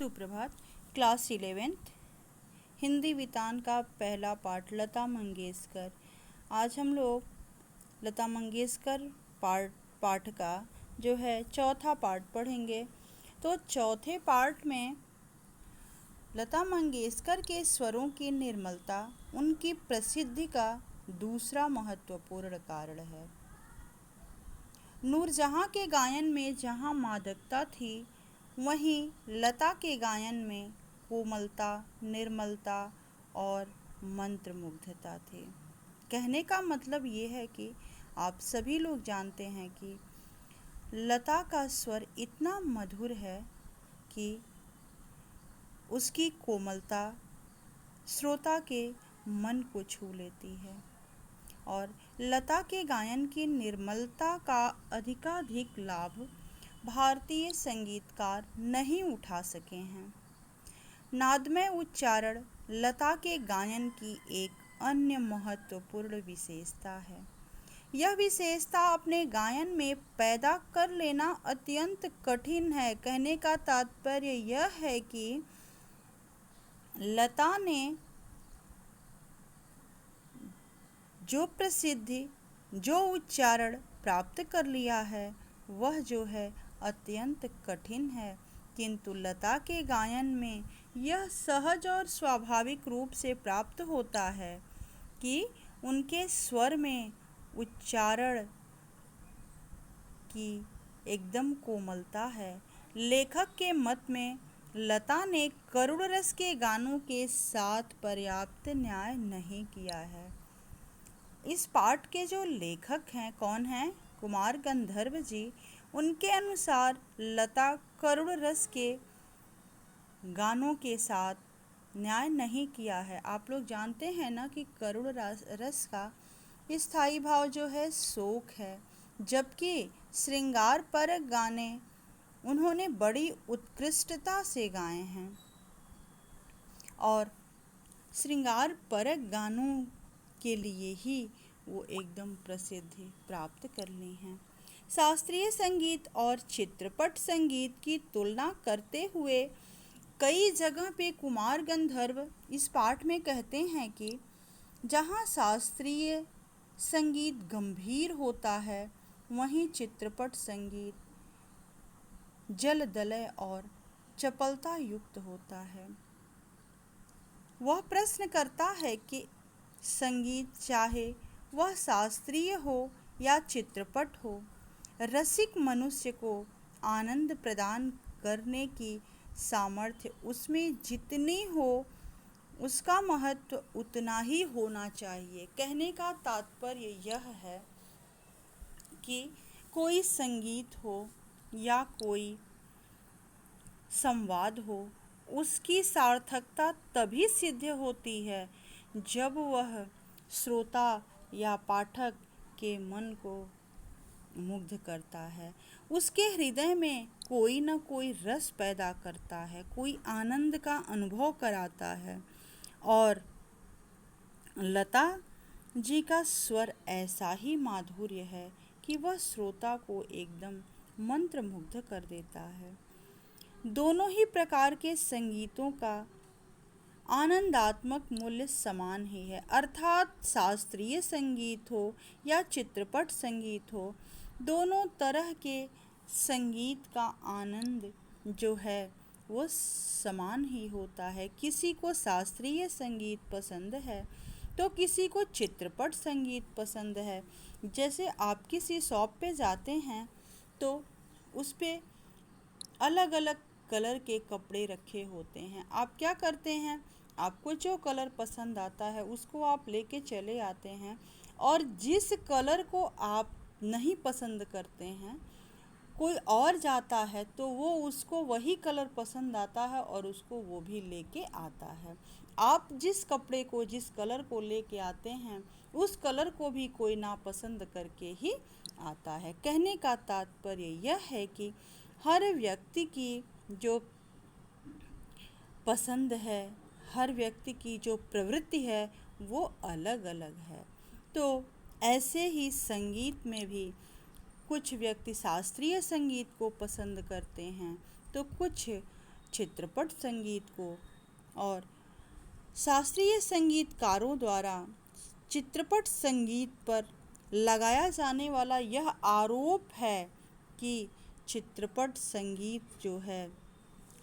सुप्रभात। Class 11th Hindi वितान का पहला पाठ लता मंगेशकर। आज हम लोग लता मंगेशकर पाठ का जो है चौथा पार्ट पढ़ेंगे। तो चौथे पार्ट में लता मंगेशकर के स्वरों की निर्मलता उनकी प्रसिद्धि का दूसरा महत्वपूर्ण कारण है। नूरजहां के गायन में जहां मादकता थी, वहीं लता के गायन में कोमलता, निर्मलता और मंत्रमुग्धता थी। कहने का मतलब ये है कि आप सभी लोग जानते हैं कि लता का स्वर इतना मधुर है कि उसकी कोमलता श्रोता के मन को छू लेती है और लता के गायन की निर्मलता का अधिकाधिक लाभ भारतीय संगीतकार नहीं उठा सके हैं। नादमय उच्चारण लता के गायन की एक अन्य महत्वपूर्ण विशेषता है। यह विशेषता अपने गायन में पैदा कर लेना अत्यंत कठिन है। कहने का तात्पर्य यह है कि लता ने जो प्रसिद्धि, जो उच्चारण प्राप्त कर लिया है, वह जो है अत्यंत कठिन है, किंतु लता के गायन में यह सहज और स्वाभाविक रूप से प्राप्त होता है कि उनके स्वर में उच्चारण की एकदम कोमलता है। लेखक के मत में लता ने करुण रस के गानों के साथ पर्याप्त न्याय नहीं किया है। इस पाठ के जो लेखक हैं, कौन हैं? कुमार गंधर्व जी। उनके अनुसार लता करुण रस के गानों के साथ न्याय नहीं किया है। आप लोग जानते हैं ना कि करुण रस का स्थायी भाव जो है शोक है, जबकि श्रृंगार परक गाने उन्होंने बड़ी उत्कृष्टता से गाए हैं और श्रृंगार परक गानों के लिए ही वो एकदम प्रसिद्धि प्राप्त कर ली हैं। शास्त्रीय संगीत और चित्रपट संगीत की तुलना करते हुए कई जगह पे कुमार गंधर्व इस पाठ में कहते हैं कि जहाँ शास्त्रीय संगीत गंभीर होता है, वहीं चित्रपट संगीत जलदलय और चपलता युक्त होता है। वह प्रश्न करता है कि संगीत, चाहे वह शास्त्रीय हो या चित्रपट हो, रसिक मनुष्य को आनंद प्रदान करने की सामर्थ्य उसमें जितनी हो, उसका महत्व उतना ही होना चाहिए। कहने का तात्पर्य यह है कि कोई संगीत हो या कोई संवाद हो, उसकी सार्थकता तभी सिद्ध होती है जब वह श्रोता या पाठक के मन को मुग्ध करता है, उसके हृदय में कोई न कोई रस पैदा करता है, कोई आनंद का अनुभव कराता है। और लता जी का स्वर ऐसा ही माधुर्य है कि वह श्रोता को एकदम मंत्रमुग्ध कर देता है। दोनों ही प्रकार के संगीतों का आनंदात्मक मूल्य समान ही है, अर्थात शास्त्रीय संगीत हो या चित्रपट संगीत हो, दोनों तरह के संगीत का आनंद जो है वो समान ही होता है। किसी को शास्त्रीय संगीत पसंद है तो किसी को चित्रपट संगीत पसंद है। जैसे आप किसी शॉप पे जाते हैं तो उस पे अलग अलग कलर के कपड़े रखे होते हैं। आप क्या करते हैं? आपको जो कलर पसंद आता है उसको आप लेके चले आते हैं, और जिस कलर को आप नहीं पसंद करते हैं, कोई और जाता है तो वो उसको वही कलर पसंद आता है और उसको वो भी लेके आता है। आप जिस कपड़े को, जिस कलर को लेके आते हैं, उस कलर को भी कोई नापसंद करके ही आता है। कहने का तात्पर्य यह है कि हर व्यक्ति की जो पसंद है, हर व्यक्ति की जो प्रवृत्ति है, वो अलग अलग है। तो ऐसे ही संगीत में भी कुछ व्यक्ति शास्त्रीय संगीत को पसंद करते हैं तो कुछ चित्रपट संगीत को और शास्त्रीय संगीतकारों द्वारा चित्रपट संगीत पर लगाया जाने वाला यह आरोप है कि चित्रपट संगीत जो है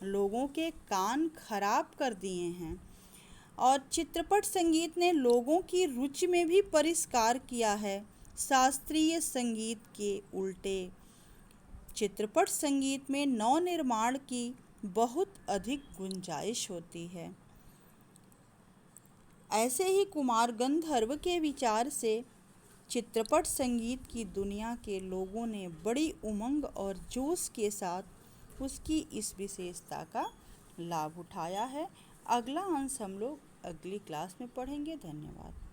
लोगों के कान खराब कर दिए हैं और चित्रपट संगीत ने लोगों की रुचि में भी परिष्कार किया है। शास्त्रीय संगीत के उल्टे चित्रपट संगीत में नवनिर्माण की बहुत अधिक गुंजाइश होती है। ऐसे ही कुमार गंधर्व के विचार से चित्रपट संगीत की दुनिया के लोगों ने बड़ी उमंग और जोश के साथ उसकी इस विशेषता का लाभ उठाया है। अगला अंश हम लोग अगली क्लास में पढ़ेंगे। धन्यवाद।